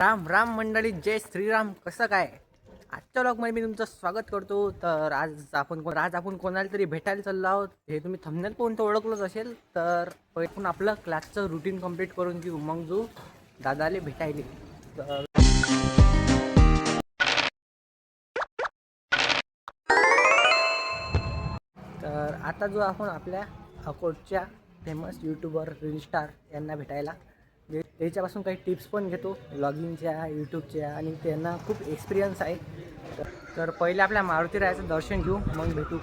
राम राम मंडळी, जय श्रीराम. कसं काय आजच्या व्लॉगमध्ये मी तुमचं स्वागत करतो. तर आज आपण कोणाला तरी भेटायला चाललो आहोत. हे तुम्ही थंबनेल पाहून तर ओळखलंच असेल. तर आपण आपलं क्लासचं रुटीन कंप्लीट करून घेऊ, मग जो दादाले भेटायले. तर आता जो आपण आपल्या अकोटच्या फेमस यूट्यूबर रील स्टार यांना भेटायला त्याच्यापासून काही टिप्स पण घेतो ब्लॉगिंगच्या, यूट्यूबच्या, आणि त्यांना खूप एक्सपिरियन्स आहे. तर पहिले आपल्या मारुती रायाचं दर्शन घेऊ, मग भेटू.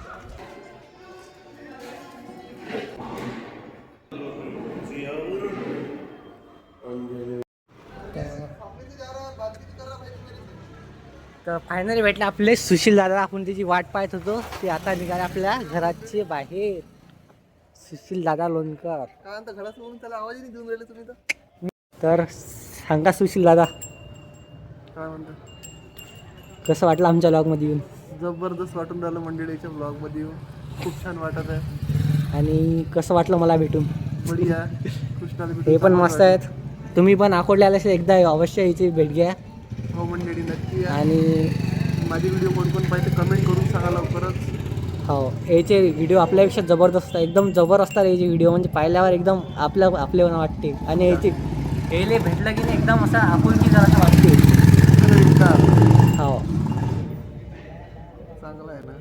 तर फायनली भेटले आपले सुशील दादा. आपण त्याची वाट पाहत होतो, ते आता निघाले आपल्या घराचे बाहेर. सुशील दादा लोणकर. त्याला आवाज नाही देऊन राहिले तुम्ही तर सांगा सुशील दादा, काय म्हणता? कसं वाटलं आमच्या ब्लॉगमध्ये येऊन? जबरदस्त वाटून राहिलं मंडळीच्या ब्लॉग मध्ये येऊन. खूप छान वाटत आहे. आणि कसं वाटलं मला भेटून? बढिया. कृष्णाला भेटून हे पण मस्त आहेत. तुम्ही पण अकोटले आले असेल एकदा अवश्य याची भेट घ्या. हो मंडळी, नक्की या. आणि माझे व्हिडिओ कोण कोण पाहिजे कमेंट करून सांगा लवकरच. हो, याचे व्हिडिओ आपल्यापेक्षा जबरदस्त आहे. एकदम जबर असतात याचे व्हिडिओ, म्हणजे पाहिल्यावर एकदम आपले वाटते. आणि याची याले भेटलं की नाही एकदम असं आपुलकी जरा वाटते. हो, चांगलं आहे ना.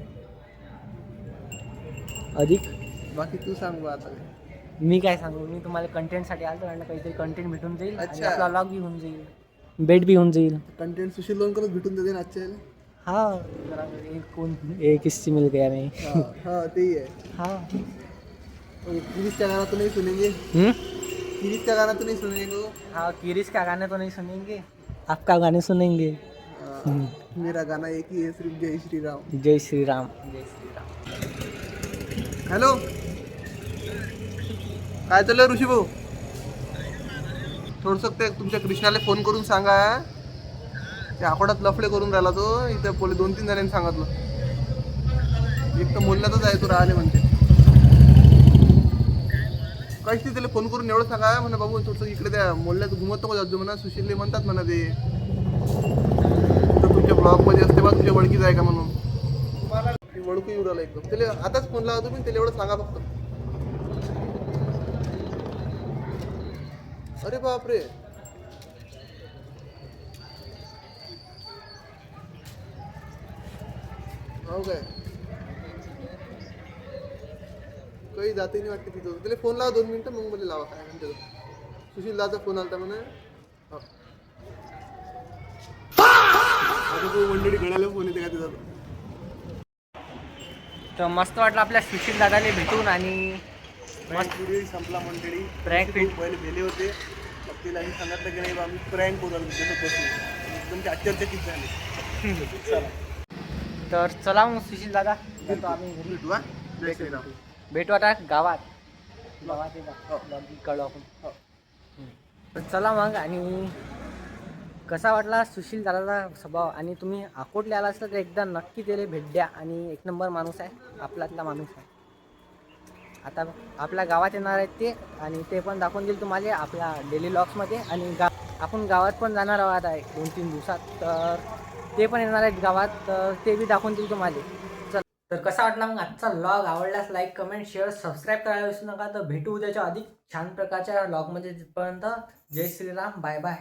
अधिक बाकी तू सांग बा आता. मी काय सांगू, मी तुम्हाला कंटेंटसाठी आलो आणि काहीतरी कंटेंट भेटून जाईल आणि अच्छा. आपला व्लॉग बी होऊन जाईल, भेट बी होऊन जाईल. कंटेंट सुशील लोणकरच भेटून देते ना आजच्या याला. हाँ, एक किस्सी मिल गया मैं. हाँ तेही आहे. हाँ. किरीस का गाना तो नहीं सुनेंगे. किरीस का गाना तो नहीं सुनेंगे. हाँ, किरीस का गाने तो नहीं सुनेंगे, आपका गाने सुनेंगे. मेरा गाना एक ही है, सिर्फ जय श्री राम. जय श्री राम, जय श्री राम. हॅलो, काय चाललंय ऋषी भाऊ? थोडस ते तुमच्या कृष्णाला फोन करून सांगा. ते आकोड्यात लफडे करून राहिला तो. इथं पोले 2-3 जणांनी सांगितलं. एक तर मोल्ल्यातच आहे तो, राहिले म्हणते. काहीच नाही, त्याला फोन करून एवढं सांगा म्हणा, बाबू थोडंसं इकडे त्या मोल्ल्यात घुमत नको जातो म्हणा. सुशीलले म्हणतात म्हणा ते तर तुमच्या ब्लॉगमध्ये असते बा, तुझ्या ओळखीच आहे का म्हणून. ती ओळखू येऊ राहिला एकदम. त्याला आताच फोन लावा तुम्ही, त्याला एवढं सांगा फक्त. अरे बापरे, हो काय? काही जाते नाही वाटते तिथं. त्याला फोन लावा 2 मिनिटं, मग मला लावा. काय म्हणते सुशील दादा फोन आलता म्हणा. आता तो मंडळी घडायला फोन येते का तिथं. तर मस्त वाटलं आपल्या सुशील दादाने भेटून. आणि मस्त व्हिडिओ संपला मंडळी. प्रँक पहिले भेले होते, मग तिला आम्ही सांगितलं की नाही बा आम्ही प्रँक करू आलो जसं बसून. एकदम आश्चर्यचकित झाले. चला, तर चला मग सुशील दादा, भेटू आम्ही घरी. भेटू हा. जय श्रीराम. भेटू आता गावात हो. कळू आपण. हो. तर चला मग. आणि कसा वाटला सुशील दादाचा स्वभाव? आणि तुम्ही अकोटले आला असता तर एकदा नक्की त्याला भेट द्या. आणि एक नंबर माणूस आहे, आपल्यातला माणूस आहे. आता आपल्या गावात येणार आहेत ते, आणि ते पण दाखवून देईल तुम्हाला आपल्या डेली व्लॉग्समध्ये. आणि आपण गावात पण जाणार आहोत आहे 2-3 दिवसात, तर ते पण येणार आहेत गावात, तर ते बी दाखवून देईल तुम्हाला. चल, तर कसा वाटला मग आजचा व्लॉग? आवडल्यास लाईक, कमेंट, शेअर, सबस्क्राईब करायला विसरू नका. तर भेटू उद्याच्या अधिक छान प्रकारच्या व्लॉगमध्ये. तिथपर्यंत जय श्रीराम, बाय बाय.